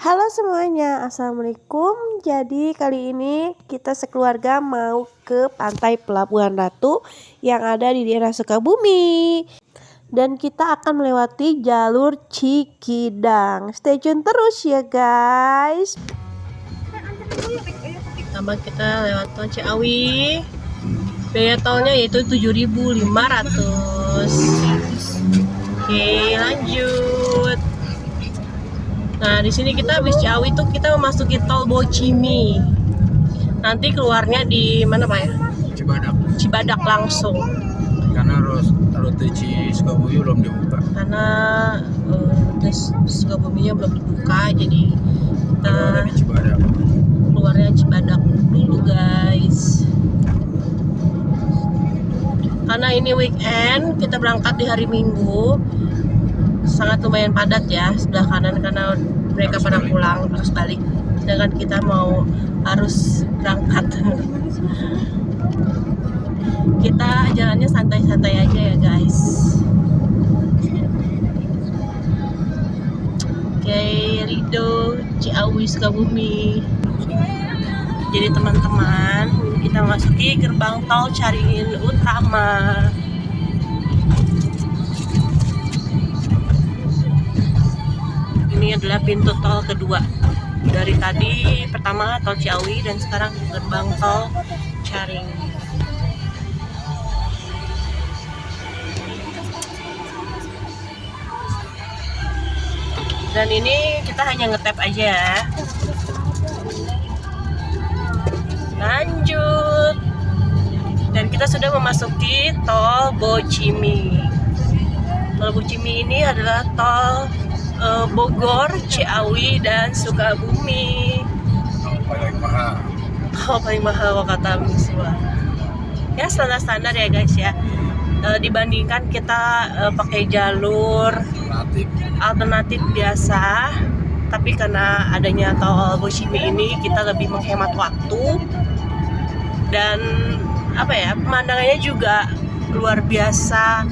Halo semuanya, Assalamualaikum. Jadi kali ini kita sekeluarga mau ke pantai Pelabuhan Ratu yang ada di daerah Sukabumi. Dan kita akan melewati jalur Cikidang. Stay tune terus ya guys. Pertama kita lewat tol Ciawi. Biaya tolnya yaitu 7.500. Oke, lanjut. Nah, di sini kita habis Ciawi tuh kita memasuki tol Bocimi. Nanti keluarnya di mana Pak ya? Cibadak langsung. Karena rute Sukabumi belum dibuka. Karena Sukabuminya belum dibuka, jadi kita keluarnya Cibadak dulu guys. Karena ini weekend, kita berangkat di hari Minggu. Sangat lumayan padat ya sebelah kanan karena mereka pada pulang terus balik, sedangkan kita harus berangkat. Kita jalannya santai-santai aja ya guys. Oke, Rido Ciawi Sukabumi. Jadi teman-teman, kita masuki gerbang tol Caringin Utama. Ini adalah pintu tol kedua. Dari tadi pertama tol Ciawi dan sekarang gerbang tol Caringin. Dan ini kita hanya ngetap aja ya. Lanjut. Dan kita sudah memasuki tol Bocimi. Tol Bocimi ini adalah tol Bogor, Ciawi, dan Sukabumi. Paling mahal. Paling mahal kata semua. Ya standar-standar ya guys ya. Dibandingkan kita pakai jalur alternatif biasa, tapi karena adanya tol Bocimi ini kita lebih menghemat waktu dan pemandangannya juga luar biasa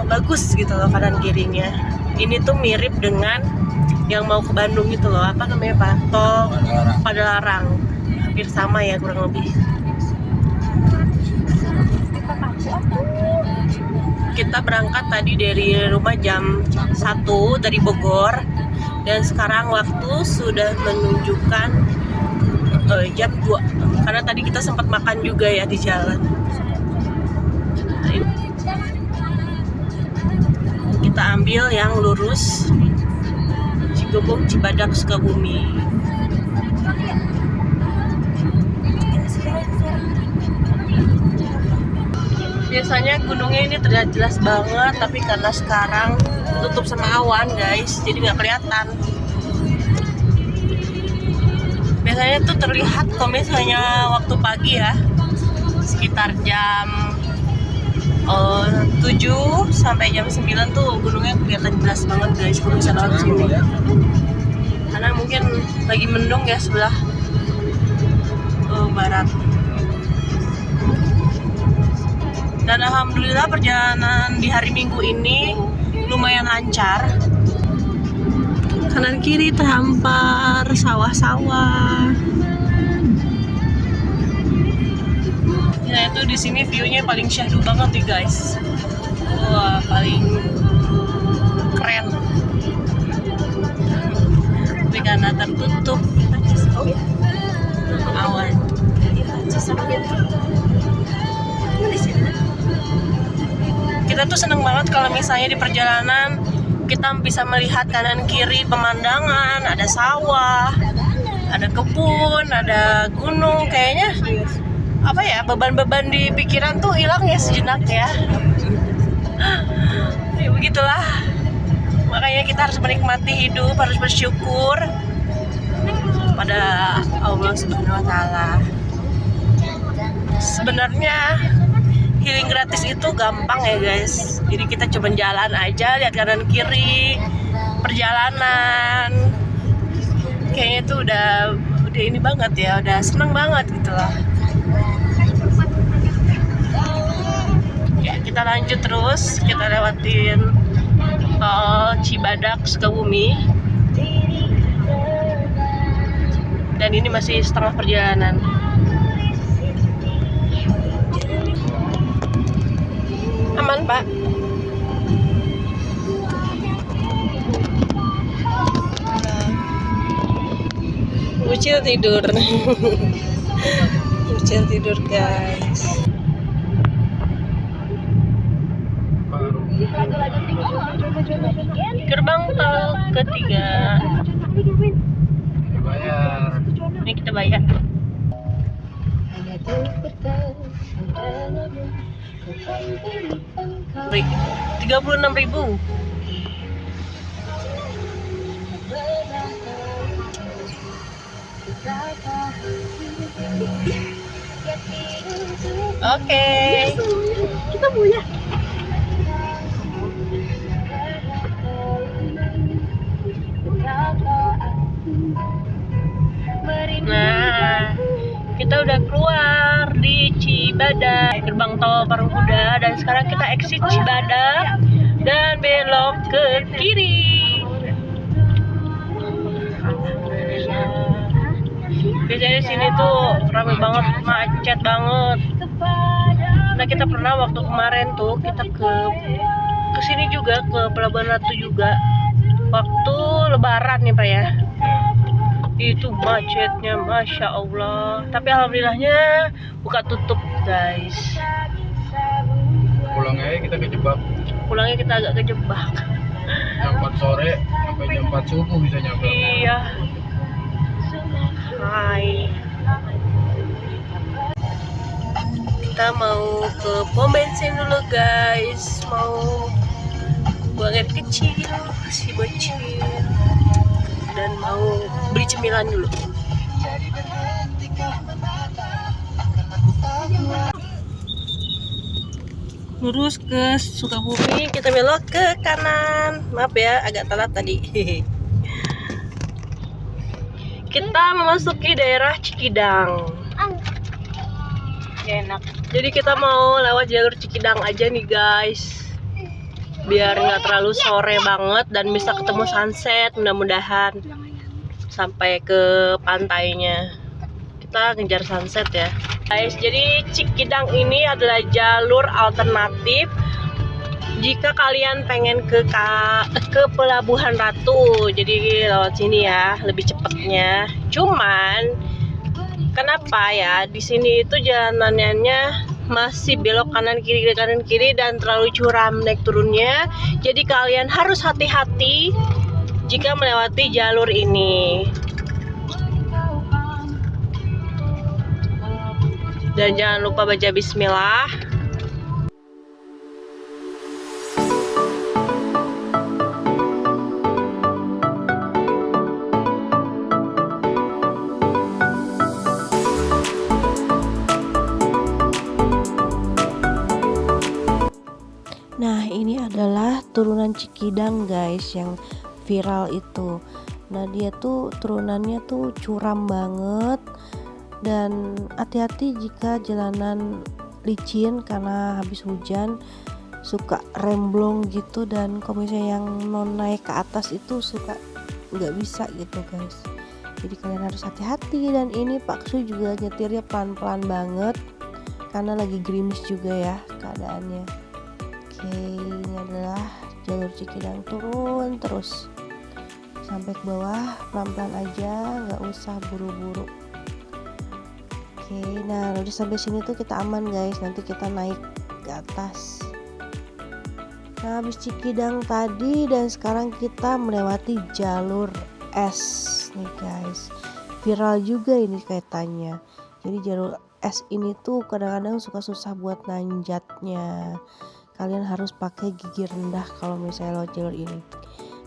bagus gitu loh kanan kirinya. Ini tuh mirip dengan yang mau ke Bandung gitu loh, apa namanya Pak? Tol Padalarang. Hampir sama ya kurang lebih. Kita berangkat tadi dari rumah jam 1 dari Bogor, dan sekarang waktu sudah menunjukkan jam 2. Karena tadi kita sempat makan juga ya di jalan. Kita ambil yang lurus Cigobong, Cibadak, Sukabumi. Biasanya gunungnya ini terlihat jelas banget, tapi karena sekarang tutup sama awan guys, jadi nggak kelihatan. Biasanya tuh terlihat kalau misalnya waktu pagi ya, sekitar jam 7 sampai jam 9 tuh gunungnya kelihatan jelas banget guys kalau misalnya lewat sini. Karena mungkin lagi mendung ya sebelah barat. Dan alhamdulillah perjalanan di hari Minggu ini lumayan lancar. Kanan kiri terhampar sawah-sawah. Ya itu di sini view-nya paling syahdu banget nih guys. Wah, paling keren. Tapi karena tertutup awan. Kita tuh seneng banget kalau misalnya di perjalanan kita bisa melihat kanan kiri pemandangan, ada sawah, ada kebun, ada gunung. Kayaknya beban-beban di pikiran tuh hilang ya sejenak ya. Ya begitulah. Makanya kita harus menikmati hidup, harus bersyukur pada Allah Subhanahu wa taala. Sebenarnya healing gratis itu gampang ya guys. Jadi kita cuma jalan aja, lihat kanan kiri, perjalanan. Kayaknya tuh udah ini banget ya, udah seneng banget gitu lah. Ya, kita lanjut terus, kita lewatin tol Cibadak Sukabumi. dan ini masih setengah perjalanan. Aman, Pak. Ucil tidur. Ucil tidur, guys. Gerbang tol ketiga. Bayar. Ini kita bayar. Baik, 36.000. Oke. Kita punya. Nah, kita udah keluar di Cibadak, gerbang tol Parung Kuda, dan sekarang kita exit Cibadak dan belok ke kiri. Biasanya di sini tuh ramai banget, macet banget. Nah, kita pernah waktu kemarin tuh kita ke sini juga, ke Pelabuhan Ratu juga, waktu Lebaran nih Pak ya. Itu macetnya Masya Allah, tapi alhamdulillahnya buka tutup guys. Pulangnya kita kejebak. Pulangnya kita agak kejebak. Jam 4 sore sampai jam 4 subuh bisa nyampe. Iya. Hai. Kita mau ke pom bensin dulu guys, mau buang air kecil si bocil, dan mau beli cemilan dulu. Lurus ke Sukabumi, kita belok ke kanan. Maaf ya, agak telat tadi. Kita memasuki daerah Cikidang. Enak. Jadi kita mau lewat jalur Cikidang aja nih guys, biar nggak terlalu sore banget dan bisa ketemu sunset, mudah-mudahan sampai ke pantainya. Kita ngejar sunset ya guys. Jadi Cikidang ini adalah jalur alternatif jika kalian pengen ke Pelabuhan Ratu. Jadi lewat sini ya, lebih cepatnya. Cuman kenapa ya, di sini itu jalanannya masih belok kanan kiri dan terlalu curam naik turunnya. Jadi kalian harus hati-hati jika melewati jalur ini. Dan jangan lupa baca bismillah. Nah, ini adalah turunan Cikidang guys yang viral itu. Nah, dia tuh turunannya tuh curam banget, dan hati-hati jika jalanan licin karena habis hujan suka remblong gitu, dan kalau misalnya yang mau naik ke atas itu suka nggak bisa gitu guys. Jadi kalian harus hati-hati, dan ini Pak Su juga nyetirnya pelan-pelan banget karena lagi gerimis juga ya keadaannya. Oke, ini adalah jalur Cikidang, turun terus sampai ke bawah, pelan-pelan aja, nggak usah buru-buru. Oke, nah udah sampai sini tuh kita aman guys, nanti kita naik ke atas. Nah, habis Cikidang tadi dan sekarang kita melewati jalur S nih guys, viral juga ini kaitannya. Jadi jalur S ini tuh kadang-kadang suka susah buat nanjatnya. Kalian harus pakai gigi rendah kalau misalnya lewat jalur ini,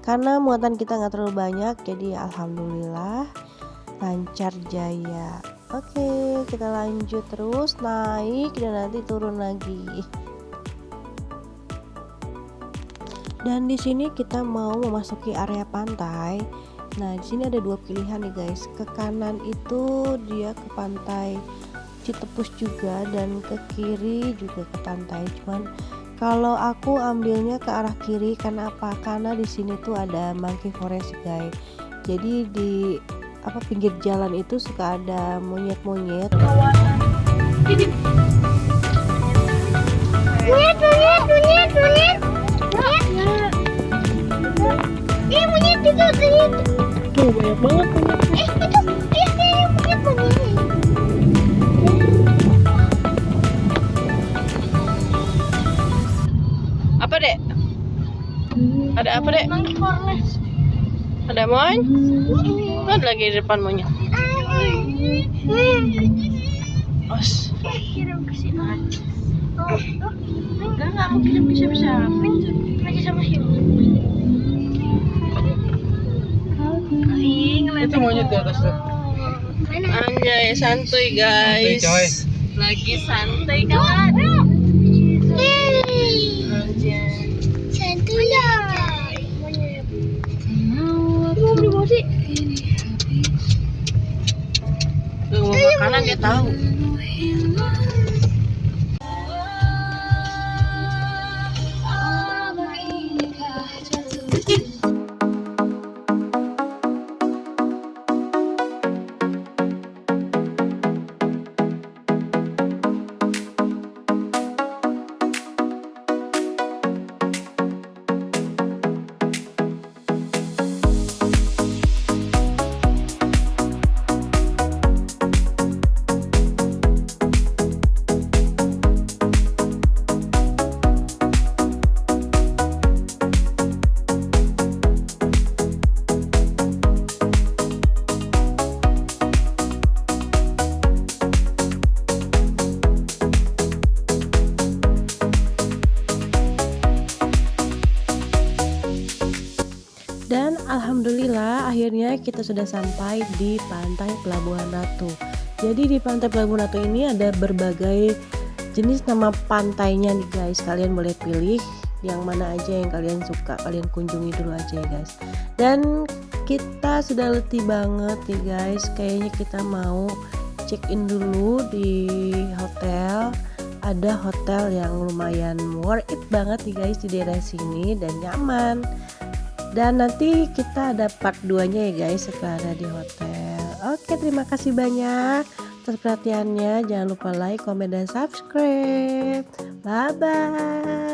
karena muatan kita nggak terlalu banyak, jadi alhamdulillah lancar jaya. Oke, kita lanjut terus naik dan nanti turun lagi. Dan di sini kita mau memasuki area pantai. Nah, di sini ada dua pilihan nih guys. Ke kanan itu dia ke pantai Citepus juga, dan ke kiri juga ke pantai. Cuman kalau aku ambilnya ke arah kiri, karena apa? Karena di sini tuh ada monkey forest guys. Jadi di apa pinggir jalan itu suka ada monyet-monyet. Monyet. Monyet itu Tuh banyak banget monyet. itu monyet. Apa dek? Ada apa dek? Monkey corners. Ada monyet? Ada lagi di depan monyet. Os. Kirim ke sini. Enggak mau kirim bisa-bisa. Lagi sama Hiu. Itu monyet di atas tuh. Anjay, santuy guys. Santuy, coy. Lagi santai kawan. Santuy ya. Mau beli body. Tuh makanan dia tahu. Dan alhamdulillah akhirnya kita sudah sampai di pantai Pelabuhan Ratu. Jadi di pantai Pelabuhan Ratu ini ada berbagai jenis nama pantainya nih guys. Kalian boleh pilih yang mana aja yang kalian suka, kalian kunjungi dulu aja ya guys. Dan kita sudah letih banget nih guys. Kayaknya kita mau check in dulu di hotel. Ada hotel yang lumayan worth it banget nih guys di daerah sini dan nyaman. Dan nanti kita ada part 2-nya ya guys setelah ada di hotel. Oke, terima kasih banyak atas perhatiannya. Jangan lupa like, komen, dan subscribe. Bye-bye.